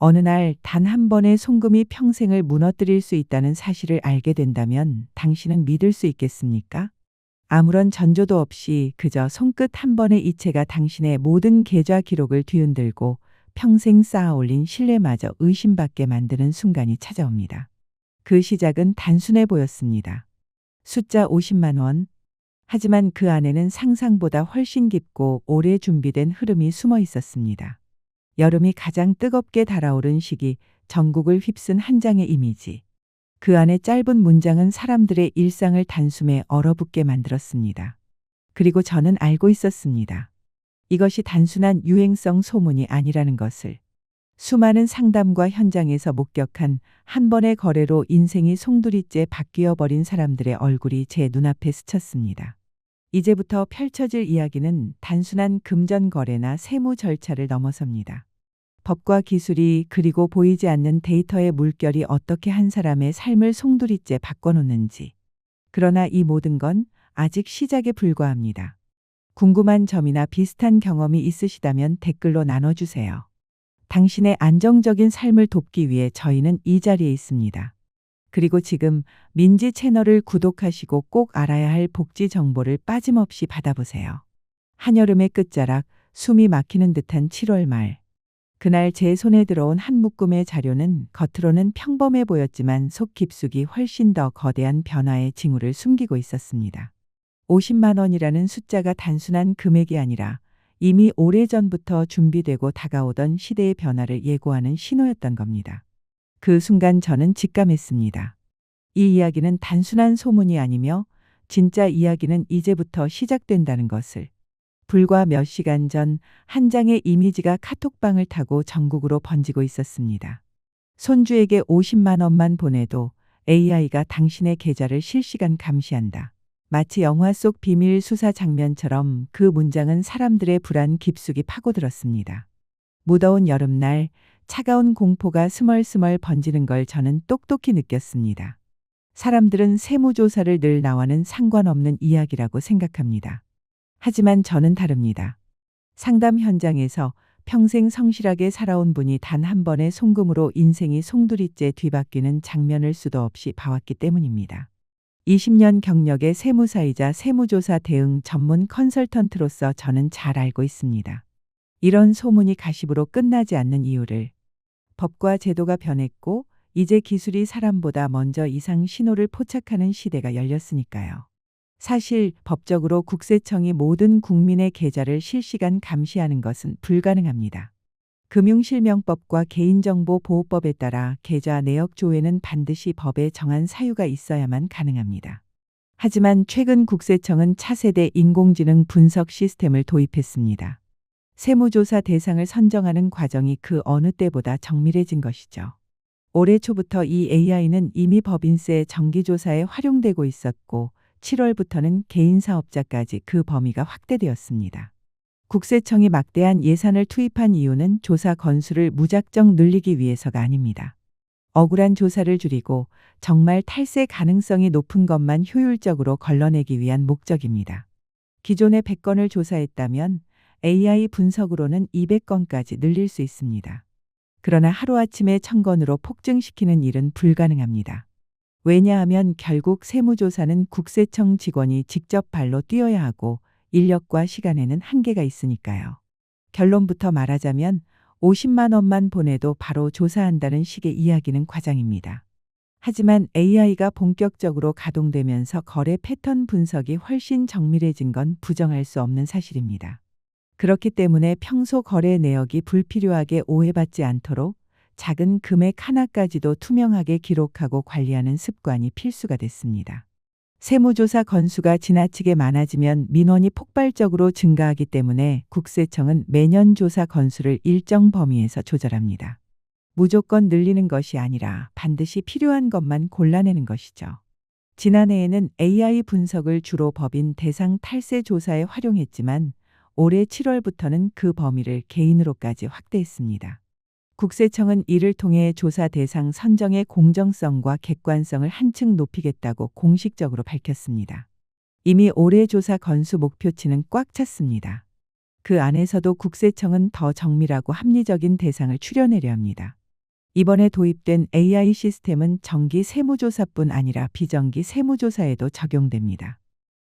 어느 날 단 한 번의 송금이 평생을 무너뜨릴 수 있다는 사실을 알게 된다면 당신은 믿을 수 있겠습니까? 아무런 전조도 없이 그저 손끝 한 번의 이체가 당신의 모든 계좌 기록을 뒤흔들고 평생 쌓아 올린 신뢰마저 의심받게 만드는 순간이 찾아옵니다. 그 시작은 단순해 보였습니다. 숫자 50만 원. 하지만 그 안에는 상상보다 훨씬 깊고 오래 준비된 흐름이 숨어 있었습니다. 여름이 가장 뜨겁게 달아오른 시기, 전국을 휩쓴 한 장의 이미지. 그 안에 짧은 문장은 사람들의 일상을 단숨에 얼어붙게 만들었습니다. 그리고 저는 알고 있었습니다. 이것이 단순한 유행성 소문이 아니라는 것을. 수많은 상담과 현장에서 목격한 한 번의 거래로 인생이 송두리째 바뀌어 버린 사람들의 얼굴이 제 눈앞에 스쳤습니다. 이제부터 펼쳐질 이야기는 단순한 금전 거래나 세무 절차를 넘어섭니다. 법과 기술이 그리고 보이지 않는 데이터의 물결이 어떻게 한 사람의 삶을 송두리째 바꿔놓는지. 그러나 이 모든 건 아직 시작에 불과합니다. 궁금한 점이나 비슷한 경험이 있으시다면 댓글로 나눠주세요. 당신의 안정적인 삶을 돕기 위해 저희는 이 자리에 있습니다. 그리고 지금 민지 채널을 구독하시고 꼭 알아야 할 복지 정보를 빠짐없이 받아보세요. 한여름의 끝자락, 숨이 막히는 듯한 7월 말. 그날 제 손에 들어온 한 묶음의 자료는 겉으로는 평범해 보였지만 속 깊숙이 훨씬 더 거대한 변화의 징후를 숨기고 있었습니다. 50만 원이라는 숫자가 단순한 금액이 아니라 이미 오래전부터 준비되고 다가오던 시대의 변화를 예고하는 신호였던 겁니다. 그 순간 저는 직감했습니다. 이 이야기는 단순한 소문이 아니며 진짜 이야기는 이제부터 시작된다는 것을. 불과 몇 시간 전 한 장의 이미지가 카톡방을 타고 전국으로 번지고 있었습니다. 손주에게 50만 원만 보내도 AI가 당신의 계좌를 실시간 감시한다. 마치 영화 속 비밀 수사 장면처럼 그 문장은 사람들의 불안 깊숙이 파고들었습니다. 무더운 여름날 차가운 공포가 스멀스멀 번지는 걸 저는 똑똑히 느꼈습니다. 사람들은 세무조사를 늘 나와는 상관없는 이야기라고 생각합니다. 하지만 저는 다릅니다. 상담 현장에서 평생 성실하게 살아온 분이 단 한 번의 송금으로 인생이 송두리째 뒤바뀌는 장면을 수도 없이 봐왔기 때문입니다. 20년 경력의 세무사이자 세무조사 대응 전문 컨설턴트로서 저는 잘 알고 있습니다. 이런 소문이 가십으로 끝나지 않는 이유를. 법과 제도가 변했고 이제 기술이 사람보다 먼저 이상 신호를 포착하는 시대가 열렸으니까요. 사실 법적으로 국세청이 모든 국민의 계좌를 실시간 감시하는 것은 불가능합니다. 금융실명법과 개인정보보호법에 따라 계좌 내역 조회는 반드시 법에 정한 사유가 있어야만 가능합니다. 하지만 최근 국세청은 차세대 인공지능 분석 시스템을 도입했습니다. 세무조사 대상을 선정하는 과정이 그 어느 때보다 정밀해진 것이죠. 올해 초부터 이 AI는 이미 법인세 정기조사에 활용되고 있었고 7월부터는 개인 사업자까지 그 범위가 확대되었습니다. 국세청이 막대한 예산을 투입한 이유는 조사 건수를 무작정 늘리기 위해서가 아닙니다. 억울한 조사를 줄이고 정말 탈세 가능성이 높은 것만 효율적으로 걸러내기 위한 목적입니다. 기존에 100건을 조사했다면 AI 분석으로는 200건까지 늘릴 수 있습니다. 그러나 하루아침에 1000건으로 폭증시키는 일은 불가능합니다. 왜냐하면 결국 세무조사는 국세청 직원이 직접 발로 뛰어야 하고 인력과 시간에는 한계가 있으니까요. 결론부터 말하자면 50만 원만 보내도 바로 조사한다는 식의 이야기는 과장입니다. 하지만 AI가 본격적으로 가동되면서 거래 패턴 분석이 훨씬 정밀해진 건 부정할 수 없는 사실입니다. 그렇기 때문에 평소 거래 내역이 불필요하게 오해받지 않도록 작은 금액 하나까지도 투명하게 기록하고 관리하는 습관이 필수가 됐습니다. 세무조사 건수가 지나치게 많아지면 민원이 폭발적으로 증가하기 때문에 국세청은 매년 조사 건수를 일정 범위에서 조절합니다. 무조건 늘리는 것이 아니라 반드시 필요한 것만 골라내는 것이죠. 지난해에는 AI 분석을 주로 법인 대상 탈세 조사에 활용했지만 올해 7월부터는 그 범위를 개인으로까지 확대했습니다. 국세청은 이를 통해 조사 대상 선정의 공정성과 객관성을 한층 높이겠다고 공식적으로 밝혔습니다. 이미 올해 조사 건수 목표치는 꽉 찼습니다. 그 안에서도 국세청은 더 정밀하고 합리적인 대상을 추려내려 합니다. 이번에 도입된 AI 시스템은 정기 세무조사뿐 아니라 비정기 세무조사에도 적용됩니다.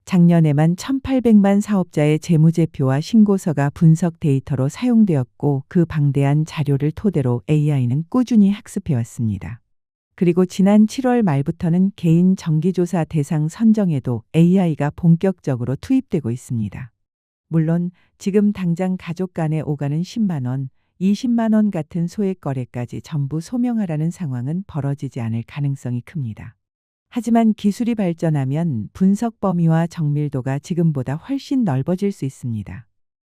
작년에만 1,800만 사업자의 재무제표와 신고서가 분석 데이터로 사용되었고 그 방대한 자료를 토대로 AI는 꾸준히 학습해왔습니다. 그리고 지난 7월 말부터는 개인 정기조사 대상 선정에도 AI가 본격적으로 투입되고 있습니다. 물론 지금 당장 가족 간에 오가는 10만 원, 20만 원 같은 소액 거래까지 전부 소명하라는 상황은 벌어지지 않을 가능성이 큽니다. 하지만 기술이 발전하면 분석 범위와 정밀도가 지금보다 훨씬 넓어질 수 있습니다.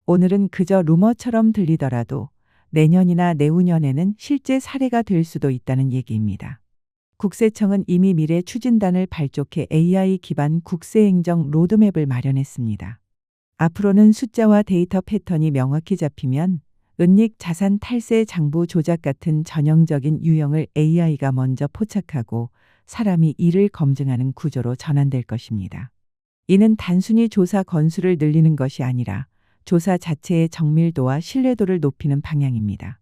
오늘은 그저 루머처럼 들리더라도 내년이나 내후년에는 실제 사례가 될 수도 있다는 얘기입니다. 국세청은 이미 미래 추진단을 발족해 AI 기반 국세행정 로드맵을 마련했습니다. 앞으로는 숫자와 데이터 패턴이 명확히 잡히면 은닉 자산 탈세 장부 조작 같은 전형적인 유형을 AI가 먼저 포착하고 사람이 이를 검증하는 구조로 전환될 것입니다. 이는 단순히 조사 건수를 늘리는 것이 아니라 조사 자체의 정밀도와 신뢰도를 높이는 방향입니다.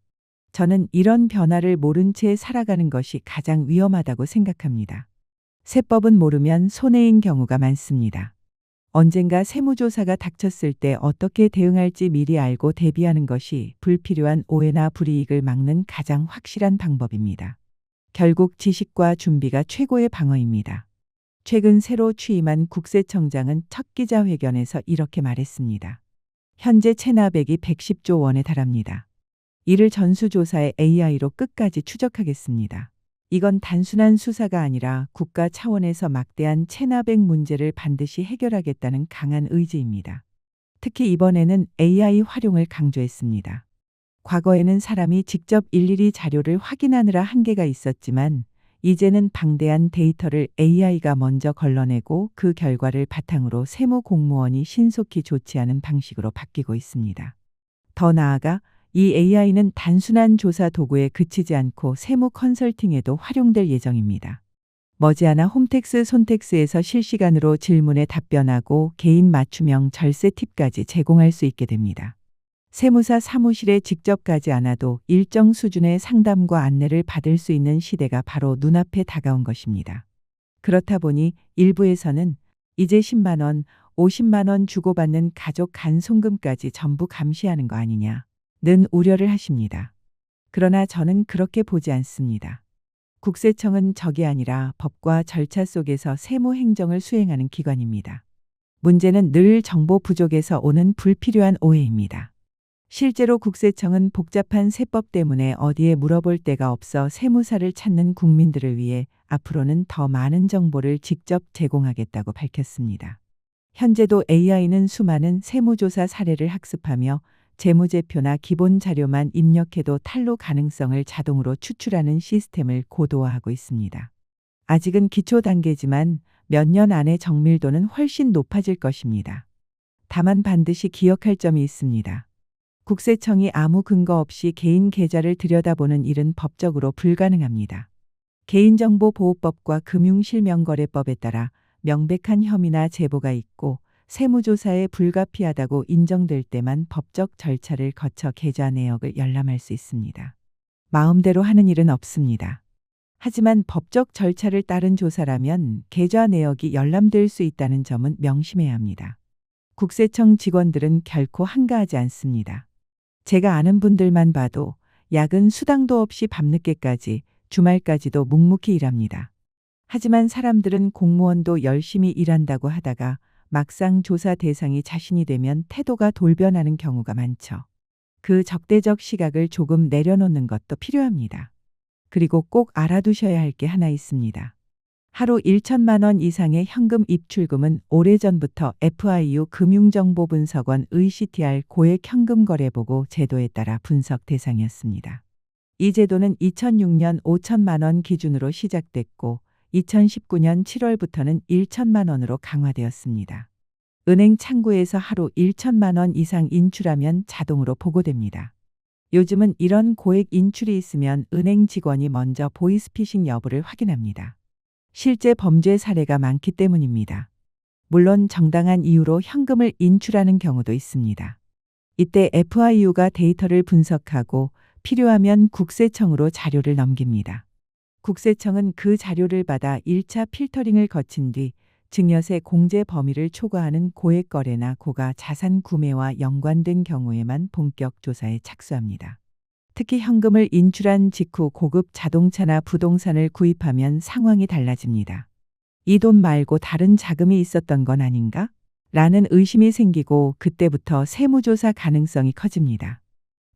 저는 이런 변화를 모른 채 살아가는 것이 가장 위험하다고 생각합니다. 세법은 모르면 손해인 경우가 많습니다. 언젠가 세무조사가 닥쳤을 때 어떻게 대응할지 미리 알고 대비하는 것이 불필요한 오해나 불이익을 막는 가장 확실한 방법입니다. 결국 지식과 준비가 최고의 방어입니다. 최근 새로 취임한 국세청장은 첫 기자회견에서 이렇게 말했습니다. 현재 체납액이 110조 원에 달합니다. 이를 전수조사에 AI로 끝까지 추적하겠습니다. 이건 단순한 수사가 아니라 국가 차원에서 막대한 체납액 문제를 반드시 해결하겠다는 강한 의지입니다. 특히 이번에는 AI 활용을 강조했습니다. 과거에는 사람이 직접 일일이 자료를 확인하느라 한계가 있었지만 이제는 방대한 데이터를 AI가 먼저 걸러내고 그 결과를 바탕으로 세무 공무원이 신속히 조치하는 방식으로 바뀌고 있습니다. 더 나아가 이 AI는 단순한 조사 도구에 그치지 않고 세무 컨설팅에도 활용될 예정입니다. 머지않아 홈택스 손택스에서 실시간으로 질문에 답변하고 개인 맞춤형 절세 팁까지 제공할 수 있게 됩니다. 세무사 사무실에 직접 가지 않아도 일정 수준의 상담과 안내를 받을 수 있는 시대가 바로 눈앞에 다가온 것입니다. 그렇다 보니 일부에서는 이제 10만 원, 50만 원 주고받는 가족 간 송금까지 전부 감시하는 거 아니냐 는 우려를 하십니다. 그러나 저는 그렇게 보지 않습니다. 국세청은 적이 아니라 법과 절차 속에서 세무 행정을 수행하는 기관입니다. 문제는 늘 정보 부족에서 오는 불필요한 오해입니다. 실제로 국세청은 복잡한 세법 때문에 어디에 물어볼 데가 없어 세무사를 찾는 국민들을 위해 앞으로는 더 많은 정보를 직접 제공하겠다고 밝혔습니다. 현재도 AI는 수많은 세무조사 사례를 학습하며 재무제표나 기본 자료만 입력해도 탈루 가능성을 자동으로 추출하는 시스템을 고도화하고 있습니다. 아직은 기초 단계지만 몇 년 안에 정밀도는 훨씬 높아질 것입니다. 다만 반드시 기억할 점이 있습니다. 국세청이 아무 근거 없이 개인 계좌를 들여다보는 일은 법적으로 불가능합니다. 개인정보보호법과 금융실명거래법에 따라 명백한 혐의나 제보가 있고 세무조사에 불가피하다고 인정될 때만 법적 절차를 거쳐 계좌 내역을 열람할 수 있습니다. 마음대로 하는 일은 없습니다. 하지만 법적 절차를 따른 조사라면 계좌 내역이 열람될 수 있다는 점은 명심해야 합니다. 국세청 직원들은 결코 한가하지 않습니다. 제가 아는 분들만 봐도 야근 수당도 없이 밤늦게까지 주말까지도 묵묵히 일합니다. 하지만 사람들은 공무원도 열심히 일한다고 하다가 막상 조사 대상이 자신이 되면 태도가 돌변하는 경우가 많죠. 그 적대적 시각을 조금 내려놓는 것도 필요합니다. 그리고 꼭 알아두셔야 할 게 하나 있습니다. 하루 1천만 원 이상의 현금 입출금은 오래전부터 FIU 금융정보분석원 의CTR 고액 현금 거래보고 제도에 따라 분석 대상이었습니다. 이 제도는 2006년 5천만 원 기준으로 시작됐고 2019년 7월부터는 1천만 원으로 강화되었습니다. 은행 창구에서 하루 1천만 원 이상 인출하면 자동으로 보고됩니다. 요즘은 이런 고액 인출이 있으면 은행 직원이 먼저 보이스피싱 여부를 확인합니다. 실제 범죄 사례가 많기 때문입니다. 물론 정당한 이유로 현금을 인출하는 경우도 있습니다. 이때 FIU가 데이터를 분석하고 필요하면 국세청으로 자료를 넘깁니다. 국세청은 그 자료를 받아 1차 필터링을 거친 뒤 증여세 공제 범위를 초과하는 고액 거래나 고가 자산 구매와 연관된 경우에만 본격 조사에 착수합니다. 특히 현금을 인출한 직후 고급 자동차나 부동산을 구입하면 상황이 달라집니다. 이 돈 말고 다른 자금이 있었던 건 아닌가? 라는 의심이 생기고 그때부터 세무조사 가능성이 커집니다.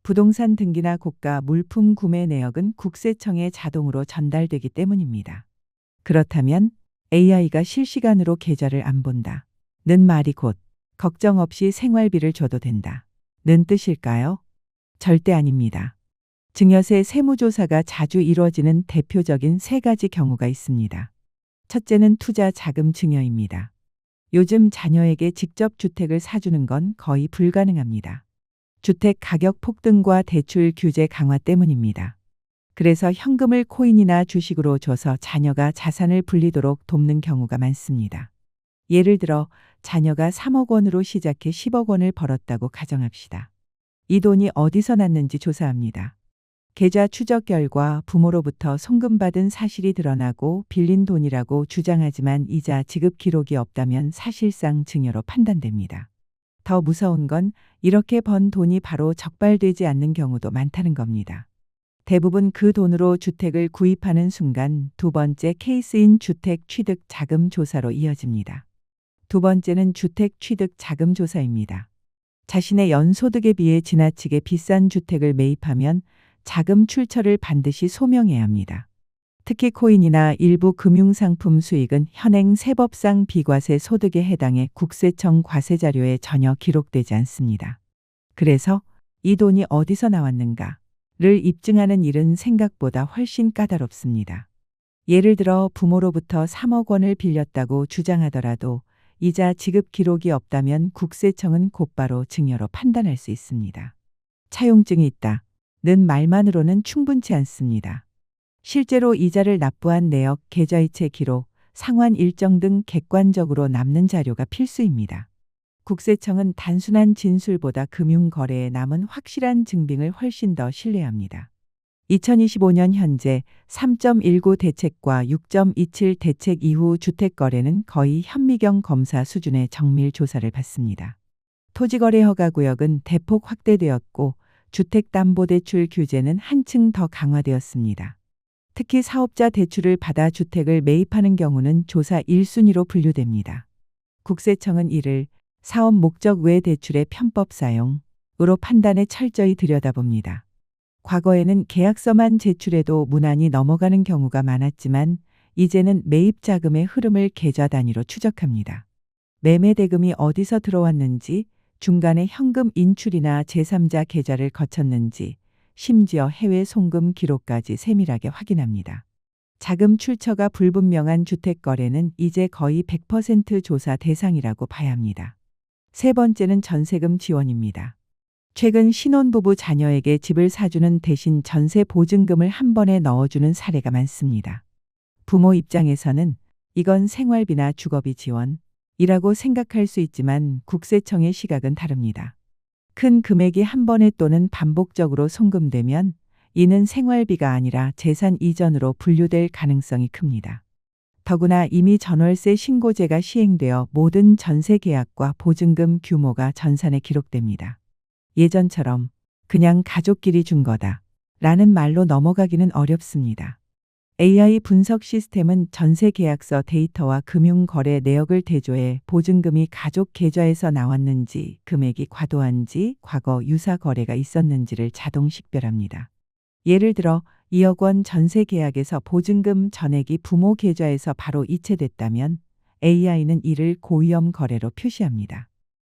부동산 등기나 고가 물품 구매 내역은 국세청에 자동으로 전달되기 때문입니다. 그렇다면 AI가 실시간으로 계좌를 안 본다. 는 말이 곧 걱정 없이 생활비를 줘도 된다. 는 뜻일까요? 절대 아닙니다. 증여세 세무조사가 자주 이루어지는 대표적인 세 가지 경우가 있습니다. 첫째는 투자 자금 증여입니다. 요즘 자녀에게 직접 주택을 사주는 건 거의 불가능합니다. 주택 가격 폭등과 대출 규제 강화 때문입니다. 그래서 현금을 코인이나 주식으로 줘서 자녀가 자산을 불리도록 돕는 경우가 많습니다. 예를 들어 자녀가 3억 원으로 시작해 10억 원을 벌었다고 가정합시다. 이 돈이 어디서 났는지 조사합니다. 계좌 추적 결과 부모로부터 송금받은 사실이 드러나고 빌린 돈이라고 주장하지만 이자 지급 기록이 없다면 사실상 증여로 판단됩니다. 더 무서운 건 이렇게 번 돈이 바로 적발되지 않는 경우도 많다는 겁니다. 대부분 그 돈으로 주택을 구입하는 순간 두 번째 케이스인 주택 취득 자금 조사로 이어집니다. 두 번째는 주택 취득 자금 조사입니다. 자신의 연소득에 비해 지나치게 비싼 주택을 매입하면 자금 출처를 반드시 소명해야 합니다. 특히 코인이나 일부 금융상품 수익은 현행 세법상 비과세 소득에 해당해 국세청 과세자료에 전혀 기록되지 않습니다. 그래서 이 돈이 어디서 나왔는가를 입증하는 일은 생각보다 훨씬 까다롭습니다. 예를 들어 부모로부터 3억 원을 빌렸다고 주장하더라도 이자 지급 기록이 없다면 국세청은 곧바로 증여로 판단할 수 있습니다. 차용증이 있다. 는 말만으로는 충분치 않습니다. 실제로 이자를 납부한 내역, 계좌이체 기록, 상환 일정 등 객관적으로 남는 자료가 필수입니다. 국세청은 단순한 진술보다 금융거래에 남은 확실한 증빙을 훨씬 더 신뢰합니다. 2025년 현재 3.19 대책과 6.27 대책 이후 주택거래는 거의 현미경 검사 수준의 정밀 조사를 받습니다. 토지거래 허가구역은 대폭 확대되었고 주택담보대출 규제는 한층 더 강화되었습니다. 특히 사업자 대출을 받아 주택을 매입하는 경우는 조사 1순위로 분류됩니다. 국세청은 이를 사업 목적 외 대출의 편법 사용으로 판단에 철저히 들여다봅니다. 과거에는 계약서만 제출해도 무난히 넘어가는 경우가 많았지만 이제는 매입 자금의 흐름을 계좌 단위로 추적합니다. 매매 대금이 어디서 들어왔는지, 중간에 현금 인출이나 제3자 계좌를 거쳤는지, 심지어 해외 송금 기록까지 세밀하게 확인합니다. 자금 출처가 불분명한 주택 거래는 이제 거의 100% 조사 대상이라고 봐야 합니다. 세 번째는 전세금 지원입니다. 최근 신혼부부 자녀에게 집을 사주는 대신 전세 보증금을 한 번에 넣어주는 사례가 많습니다. 부모 입장에서는 이건 생활비나 주거비 지원이라고 생각할 수 있지만 국세청의 시각은 다릅니다. 큰 금액이 한 번에 또는 반복적으로 송금되면 이는 생활비가 아니라 재산 이전으로 분류될 가능성이 큽니다. 더구나 이미 전월세 신고제가 시행되어 모든 전세 계약과 보증금 규모가 전산에 기록됩니다. 예전처럼 그냥 가족끼리 준 거다 라는 말로 넘어가기는 어렵습니다. AI 분석 시스템은 전세 계약서 데이터와 금융거래 내역을 대조해 보증금이 가족 계좌에서 나왔는지, 금액이 과도한지, 과거 유사 거래가 있었는지를 자동 식별합니다. 예를 들어 2억 원 전세 계약에서 보증금 전액이 부모 계좌에서 바로 이체됐다면 AI는 이를 고위험 거래로 표시합니다.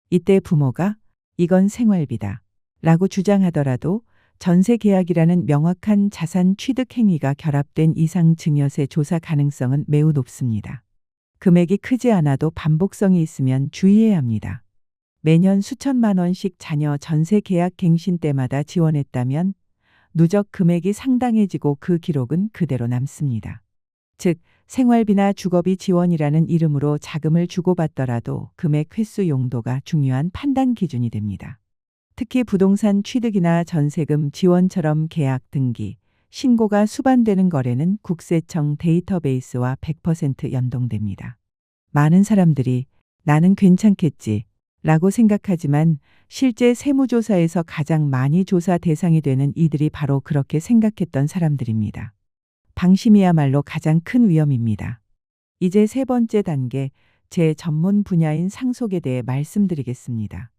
이때 부모가 이건 생활비다 라고 주장하더라도 전세 계약이라는 명확한 자산 취득 행위가 결합된 이상 증여세 조사 가능성은 매우 높습니다. 금액이 크지 않아도 반복성이 있으면 주의해야 합니다. 매년 수천만 원씩 자녀 전세 계약 갱신 때마다 지원했다면 누적 금액이 상당해지고 그 기록은 그대로 남습니다. 즉, 생활비나 주거비 지원이라는 이름으로 자금을 주고받더라도 금액 횟수 용도가 중요한 판단 기준이 됩니다. 특히 부동산 취득이나 전세금 지원처럼 계약 등기, 신고가 수반되는 거래는 국세청 데이터베이스와 100% 연동됩니다. 많은 사람들이 나는 괜찮겠지 라고 생각하지만 실제 세무조사에서 가장 많이 조사 대상이 되는 이들이 바로 그렇게 생각했던 사람들입니다. 방심이야말로 가장 큰 위험입니다. 이제 세 번째 단계, 제 전문 분야인 상속에 대해 말씀드리겠습니다.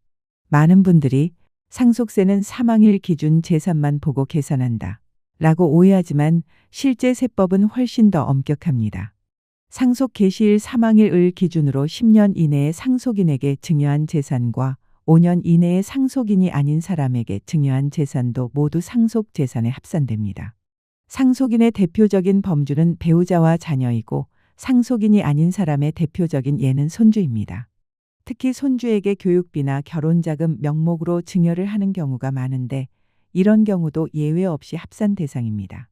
많은 분들이 상속세는 사망일 기준 재산만 보고 계산한다 라고 오해하지만 실제 세법은 훨씬 더 엄격합니다. 상속 개시일 사망일을 기준으로 10년 이내에 상속인에게 증여한 재산과 5년 이내에 상속인이 아닌 사람에게 증여한 재산도 모두 상속 재산에 합산됩니다. 상속인의 대표적인 범주는 배우자와 자녀이고 상속인이 아닌 사람의 대표적인 예는 손주입니다. 특히 손주에게 교육비나 결혼자금 명목으로 증여를 하는 경우가 많은데 이런 경우도 예외 없이 합산 대상입니다.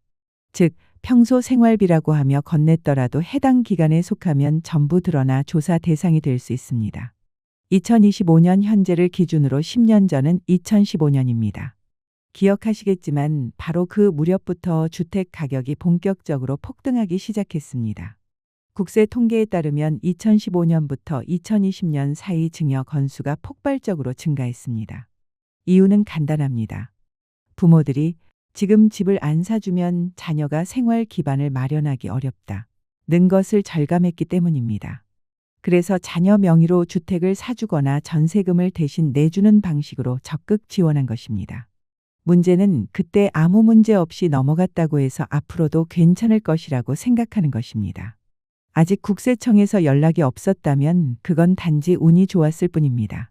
즉, 평소 생활비라고 하며 건넸더라도 해당 기간에 속하면 전부 드러나 조사 대상이 될 수 있습니다. 2025년 현재를 기준으로 10년 전은 2015년입니다. 기억하시겠지만 바로 그 무렵부터 주택 가격이 본격적으로 폭등하기 시작했습니다. 국세 통계에 따르면 2015년부터 2020년 사이 증여 건수가 폭발적으로 증가했습니다. 이유는 간단합니다. 부모들이 지금 집을 안 사주면 자녀가 생활 기반을 마련하기 어렵다 는 것을 절감했기 때문입니다. 그래서 자녀 명의로 주택을 사주거나 전세금을 대신 내주는 방식으로 적극 지원한 것입니다. 문제는 그때 아무 문제 없이 넘어갔다고 해서 앞으로도 괜찮을 것이라고 생각하는 것입니다. 아직 국세청에서 연락이 없었다면 그건 단지 운이 좋았을 뿐입니다.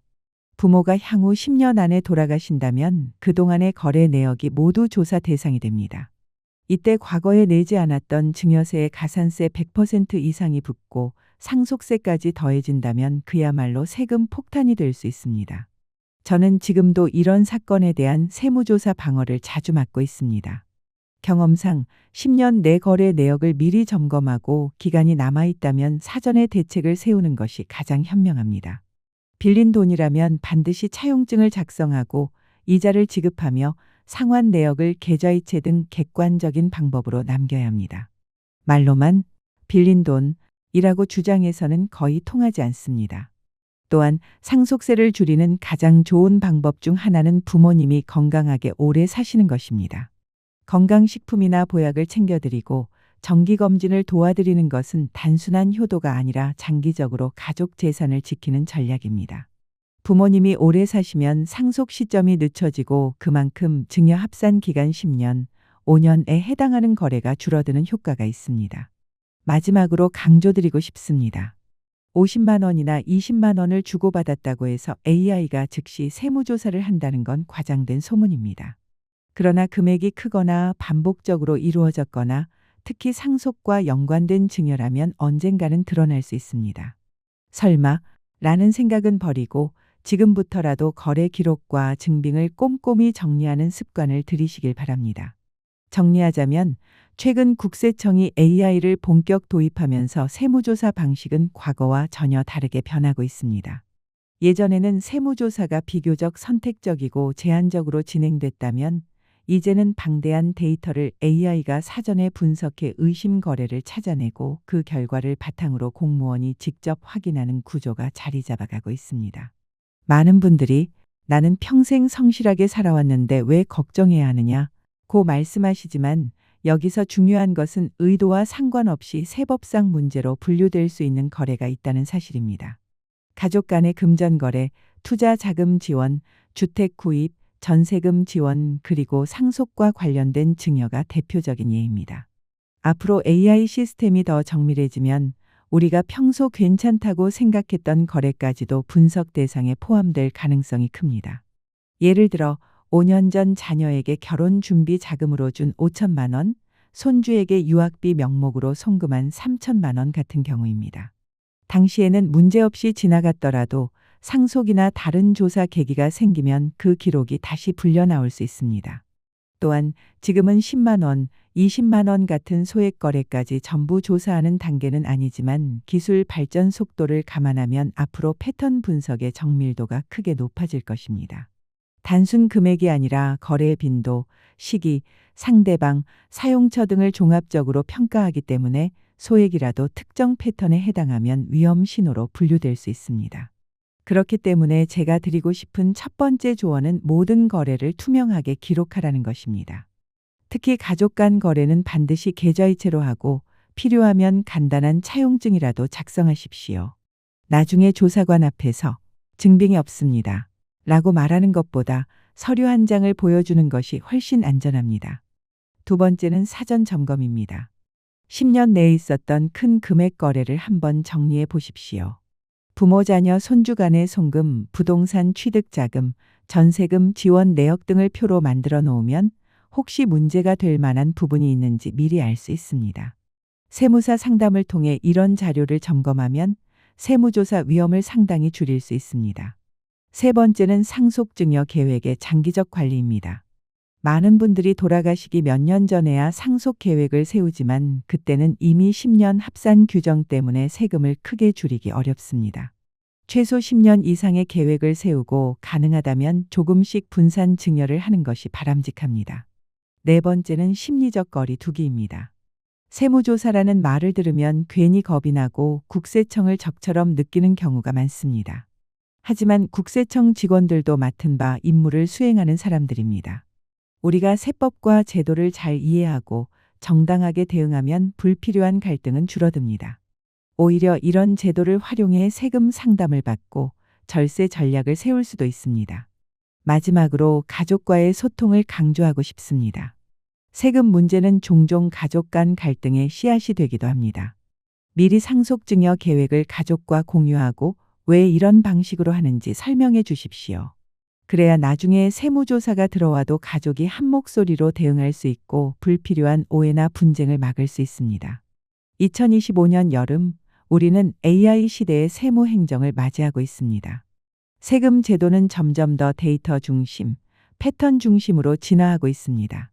부모가 향후 10년 안에 돌아가신다면 그동안의 거래 내역이 모두 조사 대상이 됩니다. 이때 과거에 내지 않았던 증여세의 가산세 100% 이상이 붙고 상속세까지 더해진다면 그야말로 세금 폭탄이 될 수 있습니다. 저는 지금도 이런 사건에 대한 세무조사 방어를 자주 맡고 있습니다. 경험상 10년 내 거래 내역을 미리 점검하고 기간이 남아있다면 사전에 대책을 세우는 것이 가장 현명합니다. 빌린 돈이라면 반드시 차용증을 작성하고 이자를 지급하며 상환 내역을 계좌이체 등 객관적인 방법으로 남겨야 합니다. 말로만 빌린 돈이라고 주장해서는 거의 통하지 않습니다. 또한 상속세를 줄이는 가장 좋은 방법 중 하나는 부모님이 건강하게 오래 사시는 것입니다. 건강식품이나 보약을 챙겨드리고 정기검진을 도와드리는 것은 단순한 효도가 아니라 장기적으로 가족 재산을 지키는 전략입니다. 부모님이 오래 사시면 상속 시점이 늦춰지고 그만큼 증여 합산 기간 10년, 5년에 해당하는 거래가 줄어드는 효과가 있습니다. 마지막으로 강조드리고 싶습니다. 50만 원이나 20만 원을 주고받았다고 해서 AI가 즉시 세무조사를 한다는 건 과장된 소문입니다. 그러나 금액이 크거나 반복적으로 이루어졌거나 특히 상속과 연관된 증여라면 언젠가는 드러날 수 있습니다. 설마 라는 생각은 버리고 지금부터라도 거래 기록과 증빙을 꼼꼼히 정리하는 습관을 들이시길 바랍니다. 정리하자면 최근 국세청이 AI를 본격 도입하면서 세무조사 방식은 과거와 전혀 다르게 변하고 있습니다. 예전에는 세무조사가 비교적 선택적이고 제한적으로 진행됐다면 이제는 방대한 데이터를 AI가 사전에 분석해 의심 거래를 찾아내고 그 결과를 바탕으로 공무원이 직접 확인하는 구조가 자리 잡아가고 있습니다. 많은 분들이 나는 평생 성실하게 살아왔는데 왜 걱정해야 하느냐고 말씀하시지만 여기서 중요한 것은 의도와 상관없이 세법상 문제로 분류될 수 있는 거래가 있다는 사실입니다. 가족 간의 금전 거래, 투자 자금 지원, 주택 구입, 전세금 지원 그리고 상속과 관련된 증여가 대표적인 예입니다. 앞으로 AI 시스템이 더 정밀해지면 우리가 평소 괜찮다고 생각했던 거래까지도 분석 대상에 포함될 가능성이 큽니다. 예를 들어 5년 전 자녀에게 결혼 준비 자금으로 준 5천만 원, 손주에게 유학비 명목으로 송금한 3천만 원 같은 경우입니다. 당시에는 문제없이 지나갔더라도 상속이나 다른 조사 계기가 생기면 그 기록이 다시 불려 나올 수 있습니다. 또한 지금은 10만 원, 20만 원 같은 소액 거래까지 전부 조사하는 단계는 아니지만 기술 발전 속도를 감안하면 앞으로 패턴 분석의 정밀도가 크게 높아질 것입니다. 단순 금액이 아니라 거래의 빈도, 시기, 상대방, 사용처 등을 종합적으로 평가하기 때문에 소액이라도 특정 패턴에 해당하면 위험 신호로 분류될 수 있습니다. 그렇기 때문에 제가 드리고 싶은 첫 번째 조언은 모든 거래를 투명하게 기록하라는 것입니다. 특히 가족 간 거래는 반드시 계좌이체로 하고 필요하면 간단한 차용증이라도 작성하십시오. 나중에 조사관 앞에서 증빙이 없습니다. 라고 말하는 것보다 서류 한 장을 보여주는 것이 훨씬 안전합니다. 두 번째는 사전 점검입니다. 10년 내에 있었던 큰 금액 거래를 한번 정리해 보십시오. 부모, 자녀, 손주 간의 송금, 부동산 취득 자금, 전세금 지원 내역 등을 표로 만들어 놓으면 혹시 문제가 될 만한 부분이 있는지 미리 알 수 있습니다. 세무사 상담을 통해 이런 자료를 점검하면 세무조사 위험을 상당히 줄일 수 있습니다. 세 번째는 상속증여 계획의 장기적 관리입니다. 많은 분들이 돌아가시기 몇 년 전에야 상속 계획을 세우지만 그때는 이미 10년 합산 규정 때문에 세금을 크게 줄이기 어렵습니다. 최소 10년 이상의 계획을 세우고 가능하다면 조금씩 분산 증여를 하는 것이 바람직합니다. 네 번째는 심리적 거리 두기입니다. 세무조사라는 말을 들으면 괜히 겁이 나고 국세청을 적처럼 느끼는 경우가 많습니다. 하지만 국세청 직원들도 맡은 바 임무를 수행하는 사람들입니다. 우리가 세법과 제도를 잘 이해하고 정당하게 대응하면 불필요한 갈등은 줄어듭니다. 오히려 이런 제도를 활용해 세금 상담을 받고 절세 전략을 세울 수도 있습니다. 마지막으로 가족과의 소통을 강조하고 싶습니다. 세금 문제는 종종 가족 간 갈등의 씨앗이 되기도 합니다. 미리 상속증여 계획을 가족과 공유하고 왜 이런 방식으로 하는지 설명해 주십시오. 그래야 나중에 세무조사가 들어와도 가족이 한 목소리로 대응할 수 있고 불필요한 오해나 분쟁을 막을 수 있습니다. 2025년 여름, 우리는 AI 시대의 세무 행정을 맞이하고 있습니다. 세금 제도는 점점 더 데이터 중심, 패턴 중심으로 진화하고 있습니다.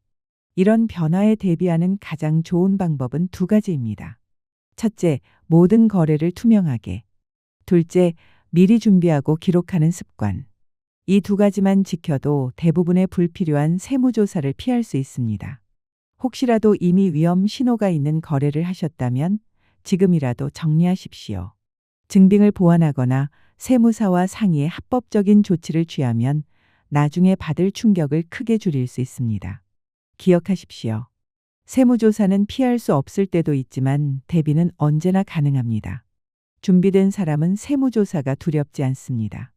이런 변화에 대비하는 가장 좋은 방법은 두 가지입니다. 첫째, 모든 거래를 투명하게. 둘째, 미리 준비하고 기록하는 습관. 이 두 가지만 지켜도 대부분의 불필요한 세무조사를 피할 수 있습니다. 혹시라도 이미 위험 신호가 있는 거래를 하셨다면 지금이라도 정리하십시오. 증빙을 보완하거나 세무사와 상의해 합법적인 조치를 취하면 나중에 받을 충격을 크게 줄일 수 있습니다. 기억하십시오. 세무조사는 피할 수 없을 때도 있지만 대비는 언제나 가능합니다. 준비된 사람은 세무조사가 두렵지 않습니다.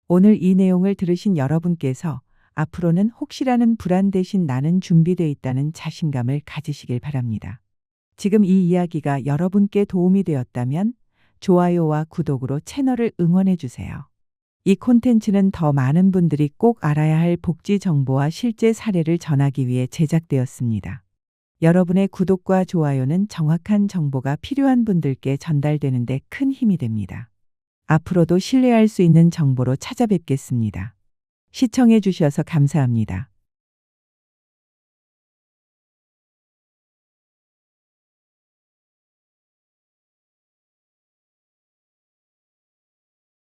오늘 이 내용을 들으신 여러분께서 앞으로는 혹시라는 불안 대신 나는 준비되어 있다는 자신감을 가지시길 바랍니다. 지금 이 이야기가 여러분께 도움이 되었다면 좋아요와 구독으로 채널을 응원해 주세요. 이 콘텐츠는 더 많은 분들이 꼭 알아야 할 복지 정보와 실제 사례를 전하기 위해 제작되었습니다. 여러분의 구독과 좋아요는 정확한 정보가 필요한 분들께 전달되는 데 큰 힘이 됩니다. 앞으로도 신뢰할 수 있는 정보로 찾아뵙겠습니다. 시청해 주셔서 감사합니다.